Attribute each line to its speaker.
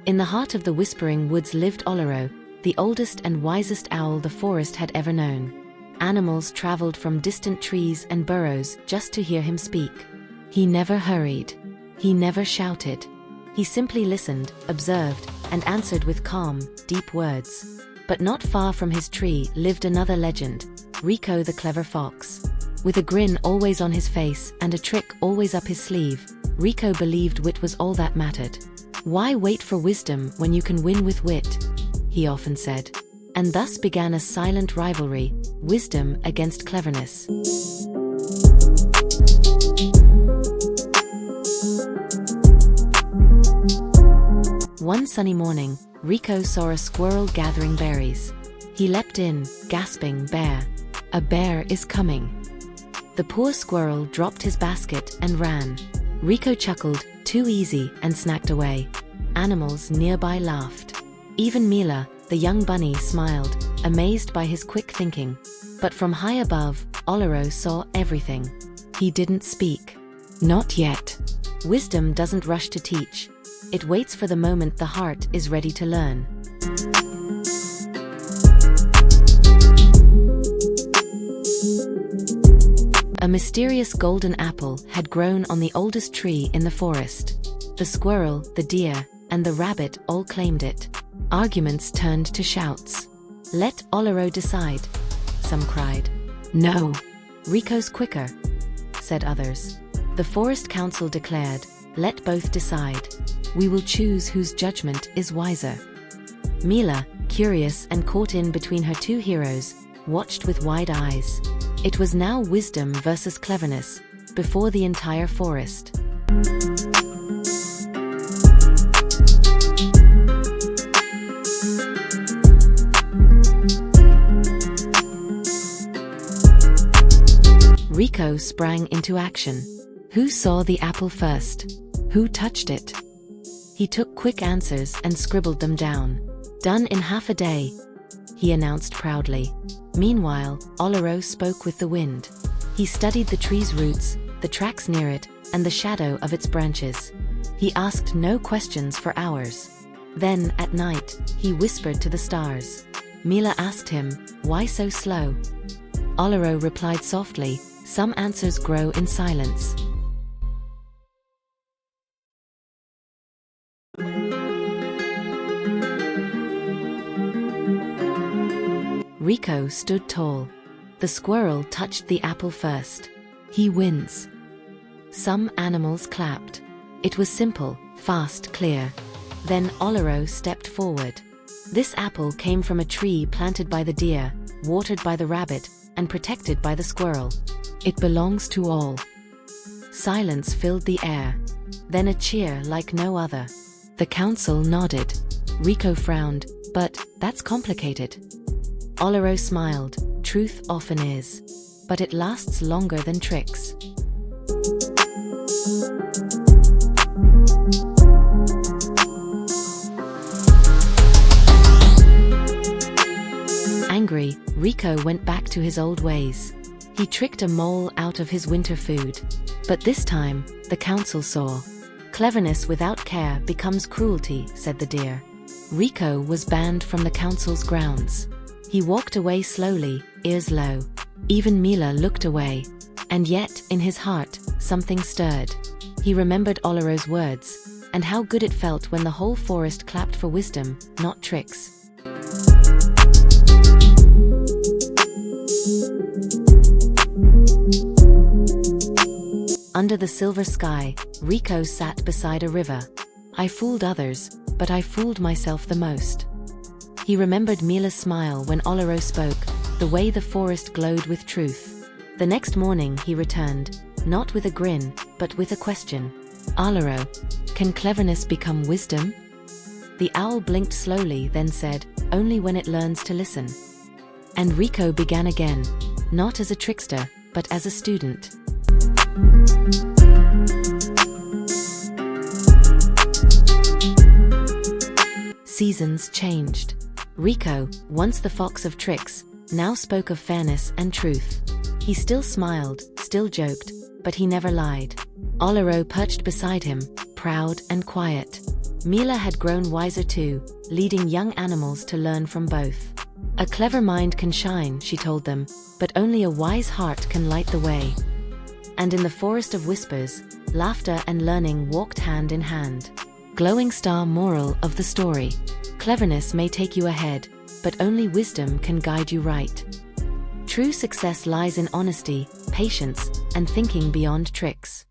Speaker 1: In the heart of the whispering woods lived Oloro, the oldest and wisest owl the forest had ever known. Animals traveled from distant trees and burrows just to hear him speak. He never hurried. He never shouted. He simply listened, observed, and answered with calm, deep words. But not far from his tree lived another legend, Rico the clever fox. With a grin always on his face and a trick always up his sleeve, Rico believed wit was all that mattered. "Why wait for wisdom when you can win with wit?" he often said. And thus began a silent rivalry, wisdom against cleverness. One sunny morning, Rico saw a squirrel gathering berries. He leapt in, gasping, "Bear! A bear is coming!" The poor squirrel dropped his basket and ran. Rico chuckled, too easy, and snacked away. Animals nearby laughed. Even Mila, the young bunny, smiled, amazed by his quick thinking. But from high above, Oloro saw everything. He didn't speak. Not yet. Wisdom doesn't rush to teach. It waits for the moment the heart is ready to learn. A mysterious golden apple had grown on the oldest tree in the forest. The squirrel, the deer, and the rabbit all claimed it. Arguments turned to shouts. "Let Oloro decide," some cried. "No, Rico's quicker," said others. The forest council declared, "Let both decide. We will choose whose judgment is wiser." Mila, curious and caught in between her two heroes, watched with wide eyes. It was now wisdom versus cleverness, before the entire forest. Rico sprang into action. Who saw the apple first? Who touched it? He took quick answers and scribbled them down. "Done in half a day," he announced proudly. Meanwhile, Oloro spoke with the wind. He studied the tree's roots, the tracks near it, and the shadow of its branches. He asked no questions for hours. Then, at night, he whispered to the stars. Mila asked him, "Why so slow?" Oloro replied softly, "Some answers grow in silence." Rico stood tall. The squirrel touched the apple first. He wins. Some animals clapped. It was simple, fast, clear. Then Oloro stepped forward. This apple came from a tree planted by the deer, watered by the rabbit, and protected by the squirrel. It belongs to all. Silence filled the air. Then a cheer like no other. The council nodded. Rico frowned, "But that's complicated." Oloro smiled. "Truth often is. But it lasts longer than tricks." Angry, Rico went back to his old ways. He tricked a mole out of his winter food. But this time, the council saw. "Cleverness without care becomes cruelty," said the deer. Rico was banned from the council's grounds. He walked away slowly, ears low. Even Mila looked away. And yet, in his heart, something stirred. He remembered Oloro's words, and how good it felt when the whole forest clapped for wisdom, not tricks. Under the silver sky, Rico sat beside a river. "I fooled others, but I fooled myself the most." He remembered Mila's smile when Oloro spoke, the way the forest glowed with truth. The next morning he returned, not with a grin, but with a question. "Oloro, can cleverness become wisdom?" The owl blinked slowly, then said, "Only when it learns to listen." And Rico began again, not as a trickster, but as a student. Seasons changed. Rico, once the fox of tricks, now spoke of fairness and truth. He still smiled, still joked, but he never lied. Oloro perched beside him, proud and quiet. Mila had grown wiser too, leading young animals to learn from both. A clever mind can shine, she told them, but only a wise heart can light the way. And in the forest of whispers, laughter and learning walked hand in hand. Glowing star moral of the story: cleverness may take you ahead, but only wisdom can guide you right. True success lies in honesty, patience, and thinking beyond tricks.